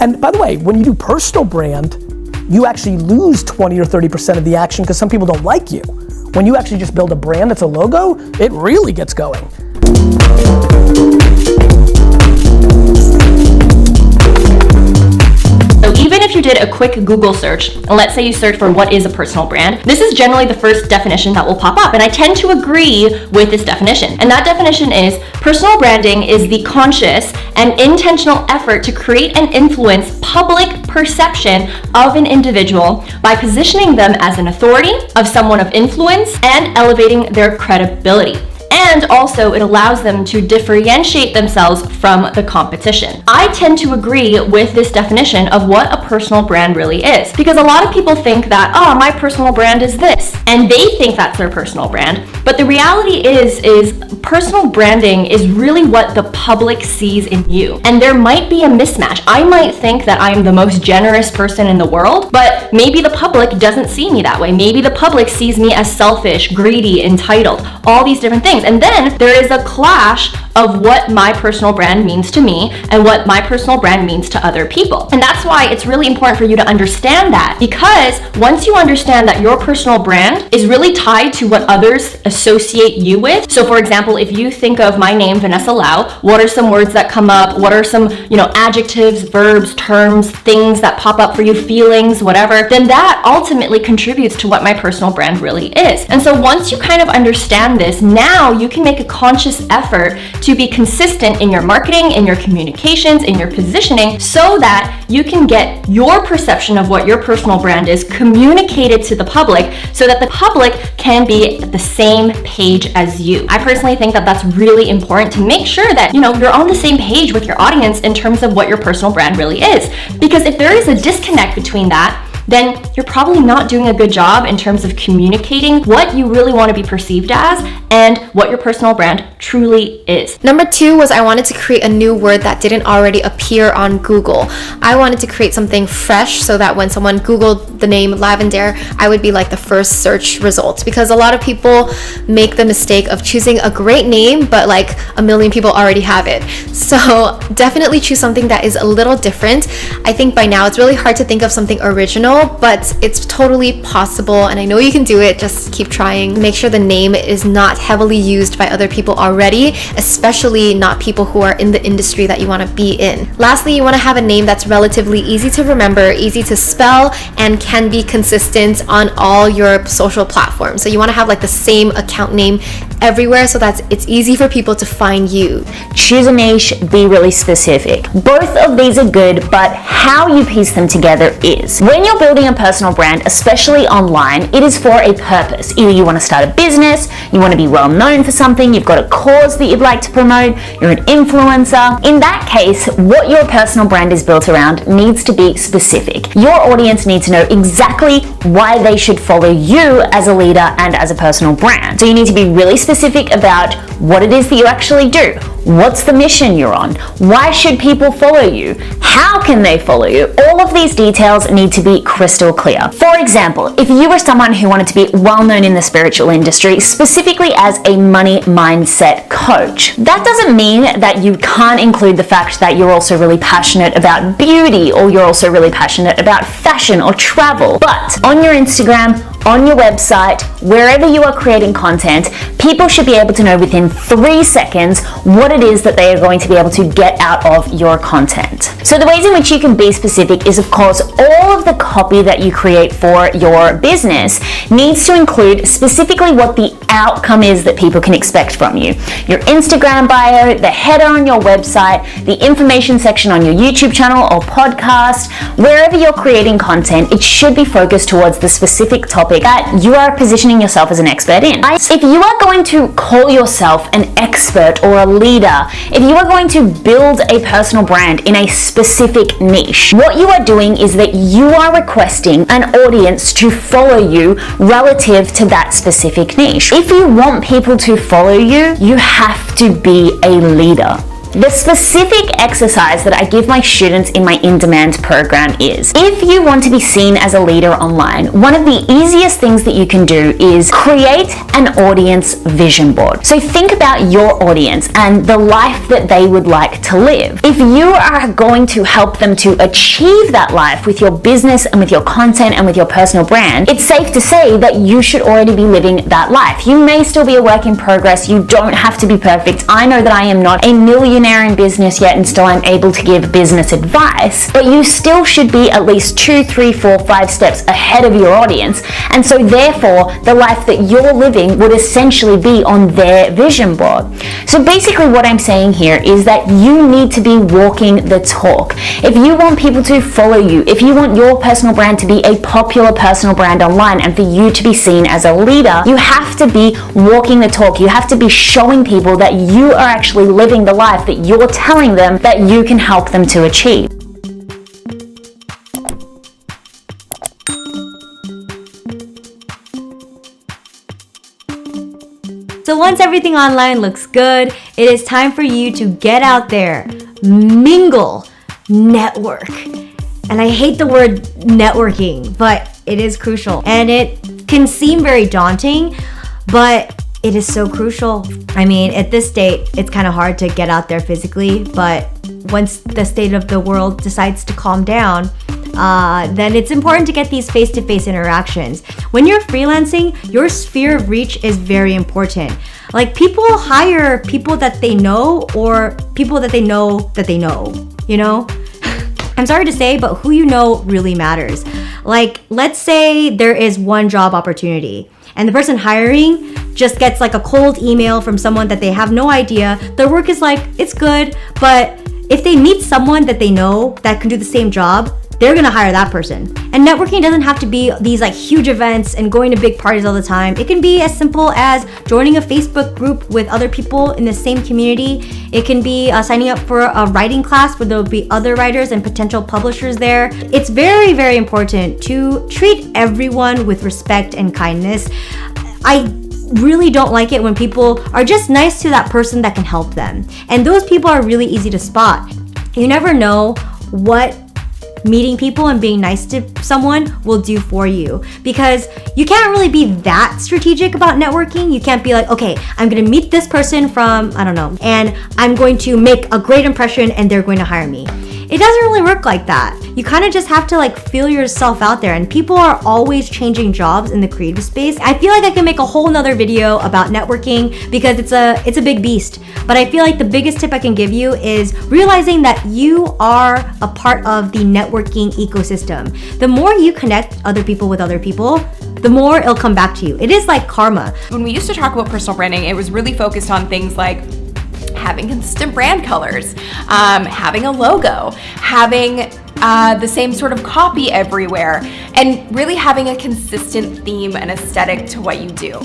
And by the way, when you do personal brand, you actually lose 20 or 30% of the action because some people don't like you. When you actually just build a brand that's a logo, it really gets going. So even if you did a quick Google search, and let's say you search for what is a personal brand, this is generally the first definition that will pop up. And I tend to agree with this definition. And that definition is, personal branding is the conscious and intentional effort to create and influence public perception of an individual by positioning them as an authority, of someone of influence, and elevating their credibility. And also it allows them to differentiate themselves from the competition. I tend to agree with this definition of what a personal brand really is, because a lot of people think that, oh, my personal brand is this, and they think that's their personal brand. But the reality is personal branding is really what the public sees in you. And there might be a mismatch. I might think that I'm the most generous person in the world, but maybe the public doesn't see me that way. Maybe the public sees me as selfish, greedy, entitled, all these different things. And then there is a clash of what my personal brand means to me and what my personal brand means to other people. And that's why it's really important for you to understand that, because once you understand that your personal brand is really tied to what others associate you with. So for example, if you think of my name, Vanessa Lau, what are some words that come up? What are some, adjectives, verbs, terms, things that pop up for you, feelings, whatever, then that ultimately contributes to what my personal brand really is. And so once you kind of understand this, now you can make a conscious effort to be consistent in your marketing, in your communications, in your positioning, so that you can get your perception of what your personal brand is communicated to the public, so that the public can be at the same page as you. I personally think that that's really important to make sure that, you're on the same page with your audience in terms of what your personal brand really is. Because if there is a disconnect between that, then you're probably not doing a good job in terms of communicating what you really want to be perceived as and what your personal brand truly is. Number 2 was I wanted to create a new word that didn't already appear on Google. I wanted to create something fresh so that when someone Googled the name Lavendaire, I would be like the first search result, because a lot of people make the mistake of choosing a great name, but like a million people already have it. So definitely choose something that is a little different. I think by now it's really hard to think of something original, but it's totally possible, and I know you can do it. Just keep trying. Make sure the name is not heavily used by other people already, especially not people who are in the industry that you want to be in. Lastly, you want to have a name that's relatively easy to remember, easy to spell, and can be consistent on all your social platforms. So you want to have like the same account name everywhere so that it's easy for people to find you. Choose a niche, be really specific. Both of these are good, but how you piece them together is. When you're building a personal brand, especially online, it is for a purpose. Either you want to start a business, you want to be well known for something, you've got a cause that you'd like to promote, you're an influencer. In that case, what your personal brand is built around needs to be specific. Your audience needs to know exactly why they should follow you as a leader and as a personal brand. So you need to be really specific about what it is that you actually do. What's the mission you're on? Why should people follow you? How can they follow you? All of these details need to be crystal clear. For example, if you were someone who wanted to be well known in the spiritual industry, specifically as a money mindset coach, that doesn't mean that you can't include the fact that you're also really passionate about beauty, or you're also really passionate about fashion or travel. But on your Instagram, on your website, wherever you are creating content, people should be able to know within 3 seconds what it is that they are going to be able to get out of your content. So the ways in which you can be specific is, of course, all of the copy that you create for your business needs to include specifically what the outcome is that people can expect from you. Your Instagram bio, the header on your website, the information section on your YouTube channel or podcast, wherever you're creating content, it should be focused towards the specific topic that you are positioning yourself as an expert in. If you are going to call yourself an expert or a leader, if you are going to build a personal brand in a specific niche, what you are doing is that you are requesting an audience to follow you relative to that specific niche. If you want people to follow you, you have to be a leader. The specific exercise that I give my students in my in-demand program is, if you want to be seen as a leader online, one of the easiest things that you can do is create an audience vision board. So think about your audience and the life that they would like to live. If you are going to help them to achieve that life with your business and with your content and with your personal brand, it's safe to say that you should already be living that life. You may still be a work in progress. You don't have to be perfect. I know that I am not a millionaire in business yet and still I'm able to give business advice, but you still should be at least 2, 3, 4, 5 steps ahead of your audience. And so therefore, the life that you're living would essentially be on their vision board. So basically what I'm saying here is that you need to be walking the talk. If you want people to follow you, if you want your personal brand to be a popular personal brand online and for you to be seen as a leader, you have to be walking the talk. You have to be showing people that you are actually living the life that you're telling them that you can help them to achieve. So once everything online looks good, it is time for you to get out there, mingle, network. And I hate the word networking, but it is crucial. And it can seem very daunting, but it is so crucial. I mean, at this state, it's kind of hard to get out there physically, but once the state of the world decides to calm down, then it's important to get these face-to-face interactions. When you're freelancing, your sphere of reach is very important. Like, people hire people that they know or people that they know, you know? I'm sorry to say, but who you know really matters. Like, let's say there is one job opportunity and the person hiring just gets like a cold email from someone that they have no idea. Their work is like, it's good, but if they meet someone that they know that can do the same job, they're gonna hire that person. And networking doesn't have to be these like huge events and going to big parties all the time. It can be as simple as joining a Facebook group with other people in the same community. It can be signing up for a writing class where there'll be other writers and potential publishers there. It's very, very important to treat everyone with respect and kindness. I really don't like it when people are just nice to that person that can help them. And those people are really easy to spot. You never know what meeting people and being nice to someone will do for you, because you can't really be that strategic about networking. You can't be like, okay, I'm gonna meet this person from, I don't know, and I'm going to make a great impression and they're going to hire me. It doesn't really work like that. You kind of just have to like feel yourself out there, and people are always changing jobs in the creative space. I feel like I can make a whole nother video about networking because it's a big beast. But I feel like the biggest tip I can give you is realizing that you are a part of the networking ecosystem. The more you connect other people with other people, the more it'll come back to you. It is like karma. When we used to talk about personal branding, it was really focused on things like having consistent brand colors, having a logo, having the same sort of copy everywhere, and really having a consistent theme and aesthetic to what you do.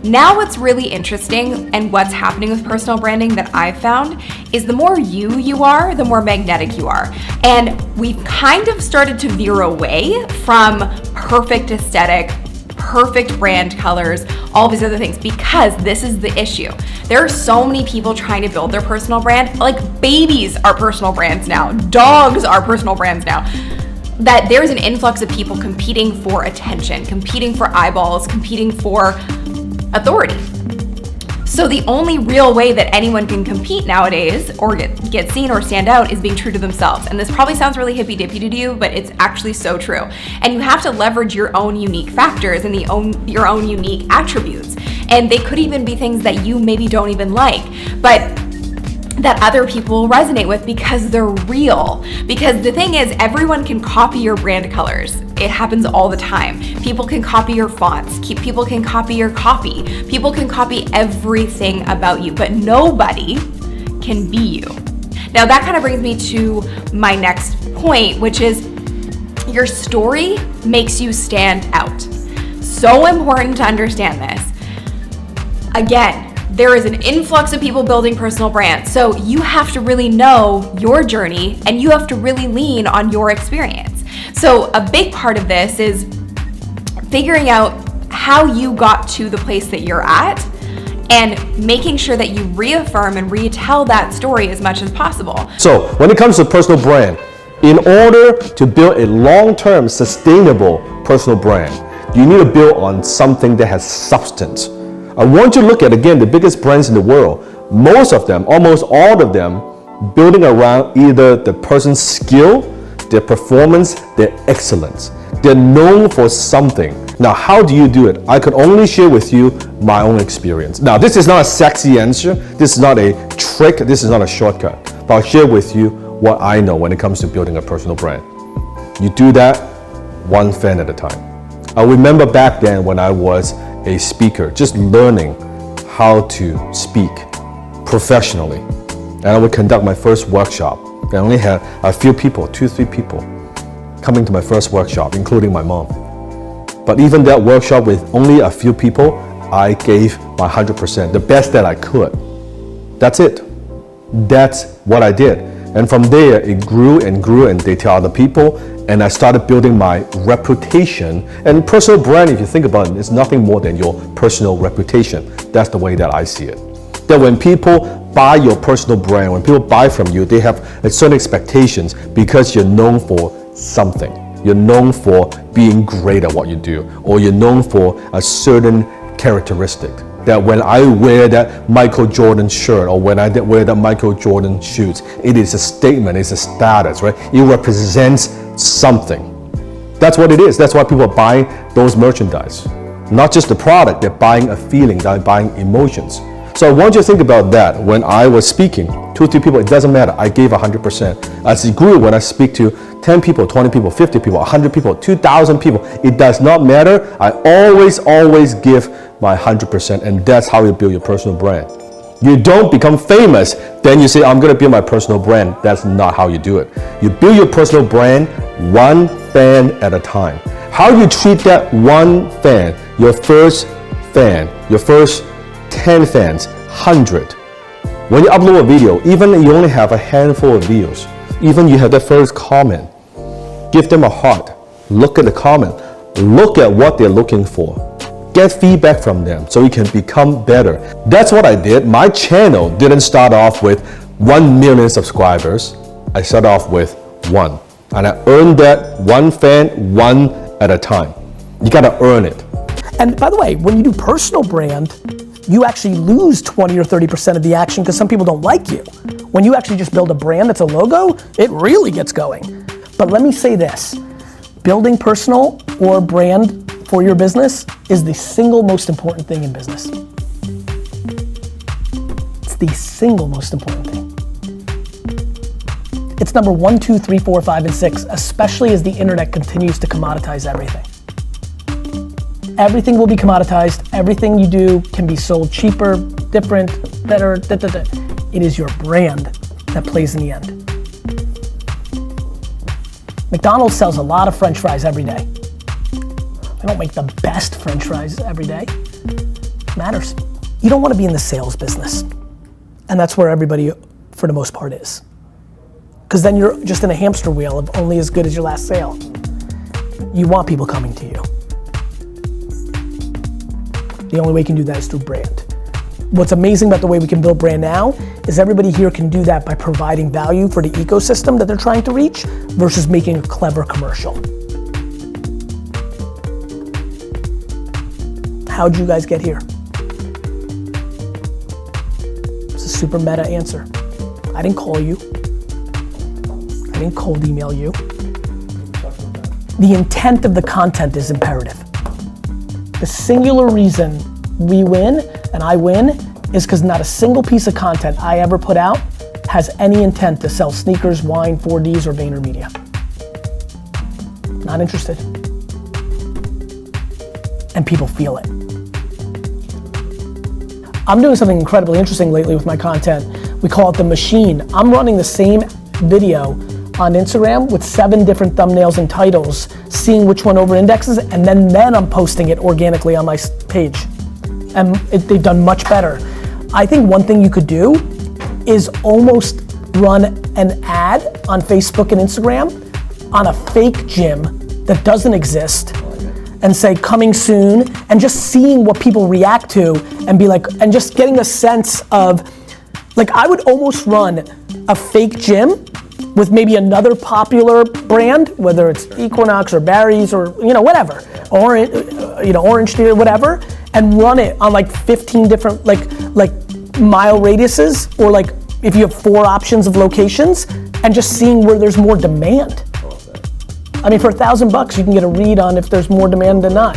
Now what's really interesting and what's happening with personal branding that I've found is the more you are, the more magnetic you are. And we've kind of started to veer away from perfect aesthetic, perfect brand colors, all these other things, because this is the issue. There are so many people trying to build their personal brand. Like, babies are personal brands now, dogs are personal brands now, that there's an influx of people competing for attention, competing for eyeballs, competing for authority. So the only real way that anyone can compete nowadays or get seen or stand out is being true to themselves. And this probably sounds really hippy-dippy to you, but it's actually so true. And you have to leverage your own unique factors and your own unique attributes. And they could even be things that you maybe don't even like, but that other people will resonate with because they're real. Because the thing is, everyone can copy your brand colors. It happens all the time. People can copy your fonts. People can copy your copy. People can copy everything about you, but nobody can be you. Now that kind of brings me to my next point, which is your story makes you stand out. So important to understand this. Again, there is an influx of people building personal brands. So you have to really know your journey and you have to really lean on your experience. So a big part of this is figuring out how you got to the place that you're at and making sure that you reaffirm and retell that story as much as possible. So when it comes to personal brand, in order to build a long-term sustainable personal brand, you need to build on something that has substance. I want you to look at, again, the biggest brands in the world. Most of them, almost all of them, building around either the person's skill, their performance, their excellence. They're known for something. Now, how do you do it? I could only share with you my own experience. Now, this is not a sexy answer. This is not a trick. This is not a shortcut. But I'll share with you what I know when it comes to building a personal brand. You do that one fan at a time. I remember back then when I was a speaker, just learning how to speak professionally. And I would conduct my first workshop. I only had a few people, 2-3 people, coming to my first workshop, including my mom. But even that workshop with only a few people, I gave my 100%, the best that I could. That's it. That's what I did. And from there, it grew and grew, and they tell other people, and I started building my reputation. And personal brand, if you think about it, is nothing more than your personal reputation. That's the way that I see it. That when people buy your personal brand, when people buy from you, they have a certain expectations because you're known for something. You're known for being great at what you do, or you're known for a certain characteristic. That when I wear that Michael Jordan shirt, or when I wear that Michael Jordan shoes, it is a statement, it's a status, right? It represents something. That's what it is. That's why people are buying those merchandise. Not just the product, they're buying a feeling, they're buying emotions. So I want you to think about that. When I was speaking, 2-3 people, it doesn't matter. I gave 100%. As it grew, when I speak to 10 people, 20 people, 50 people, 100 people, 2,000 people, it does not matter. I always give my 100%, and that's how you build your personal brand. You don't become famous, then you say, I'm gonna build my personal brand. That's not how you do it. You build your personal brand one fan at a time. How you treat that one fan, your first 10 fans, 100. When you upload a video, even you only have a handful of views, even you have the first comment, give them a heart, look at the comment, look at what they're looking for, get feedback from them so you can become better. That's what I did. My channel didn't start off with 1 million subscribers. I started off with 1. And I earned that one fan, one at a time. You gotta earn it. And by the way, when you do personal brand, you actually lose 20 or 30% of the action because some people don't like you. When you actually just build a brand that's a logo, it really gets going. But let me say this, building personal or brand for your business is the single most important thing in business. It's the single most important thing. It's number 1, 2, 3, 4, 5, and 6, especially as the internet continues to commoditize everything. Everything will be commoditized. Everything you do can be sold cheaper, different, better, It is your brand that plays in the end. McDonald's sells a lot of French fries every day. They don't make the best French fries every day. It matters. You don't want to be in the sales business. And that's where everybody, for the most part, is. Because then you're just in a hamster wheel of only as good as your last sale. You want people coming to you. The only way you can do that is through brand. What's amazing about the way we can build brand now is everybody here can do that by providing value for the ecosystem that they're trying to reach versus making a clever commercial. How'd you guys get here? It's a super meta answer. I didn't call you. I didn't cold email you. The intent of the content is imperative. The singular reason we win and I win is because not a single piece of content I ever put out has any intent to sell sneakers, wine, 4Ds, or VaynerMedia. Not interested. And people feel it. I'm doing something incredibly interesting lately with my content. We call it the machine. I'm running the same video on Instagram with 7 different thumbnails and titles, seeing which one over indexes, and then I'm posting it organically on my page. And they've done much better. I think one thing you could do is almost run an ad on Facebook and Instagram on a fake gym that doesn't exist, and say coming soon, and just seeing what people react to and be like, and just getting a sense of, like, I would almost run a fake gym with maybe another popular brand, whether it's Equinox or Barry's or, you know, whatever, or, you know, Orange Theory, whatever, and run it on like 15 different like mile radiuses, or like if you have 4 options of locations, and just seeing where there's more demand. I mean, for $1,000 you can get a read on if there's more demand than not.